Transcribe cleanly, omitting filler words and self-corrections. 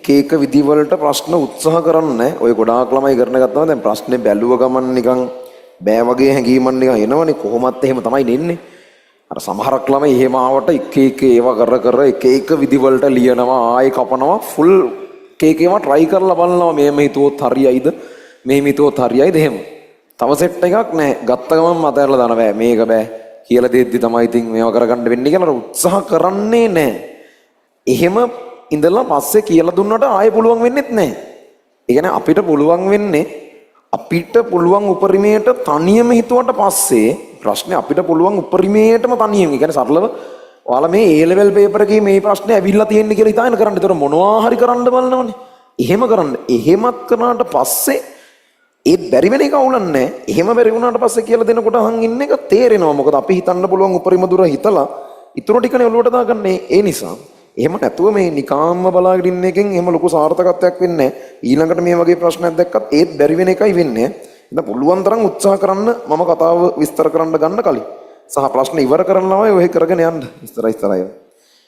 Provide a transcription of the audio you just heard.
එක විදිවලට ප්‍රශ්න උත්සාහ කරන්නේ. ඔය ගොඩාක් ළමයි කරන ගත්තාම දැන් ප්‍රශ්නේ බැලුව ගමන් නිකන් බෑ වගේ හැඟීමක් නිකන් එනවනේ. කොහොමත් එහෙම තමයි නෙන්නේ. අර සමහරක් ළමයි එහෙම ආවට එක ඒවා කර එක විදිවලට ලියනවා ආයෙ කපනවා ෆුල් එක ඒවා try කරලා බලනවා මෙහෙම හිතුවොත් හරියයිද මෙහෙම හිතුවොත් හරියයිද එහෙම. තව සෙට් එකක් නැහැ. ගත්ත ගමන් මතහැරලා දාන බෑ මේක බෑ කියලා දෙද්දි තමයි ඉතින් මේවා කරගන්න වෙන්නේ කියලා උත්සාහ කරන්නේ නැහැ. එහෙම ඉඳලා පස්සේ කියලා දුන්නට ආයෙ පුළුවන් වෙන්නේත් නැහැ. ඒ කියන්නේ අපිට පුළුවන් උපරිමයට තනියම හිතුවට පස්සේ ප්‍රශ්නේ අපිට පුළුවන් උපරිමයටම තනියම. ඒ කියන්නේ සරලව ඔයාලා මේ A level paper එකේ මේ ප්‍රශ්නේ ඇවිල්ලා තියෙන්නේ කියලා හිතාගෙන කරන්න. ඒතර මොනවා හරි කරන්න බලනවනේ. එහෙම කරන්න. එහෙමත් කරනාට පස්සේ ඒත් බැරි වෙන එක අවුලක් නැහැ. එහෙම බැරි වුණාට පස්සේ කියලා දෙනකොට අහන් ඉන්න එක තේරෙනවා. මොකද අපි හිතන්න පුළුවන් උපරිම දුර හිතලා ඊටු ටිකනේ ඔලුවට දාගන්නේ. ඒ නිසා එහෙම නැතුව මේ නිකාම්ම බලාගෙන ඉන්න එකෙන් එහෙම ලොකු සාර්ථකත්වයක් වෙන්නේ නැහැ. ඊළඟට මේ වගේ ප්‍රශ්නයක් දැක්කත් ඒත් බැරි වෙන එකයි වෙන්නේ. ඉතින් පුළුවන් තරම් උත්සාහ කරන්න මම කතාව විස්තර කරන්න ගන්න කලින් සහ ප්‍රශ්න ඉවර කරනවායි ඔය කරගෙන යන්න ඉස්සරහින්.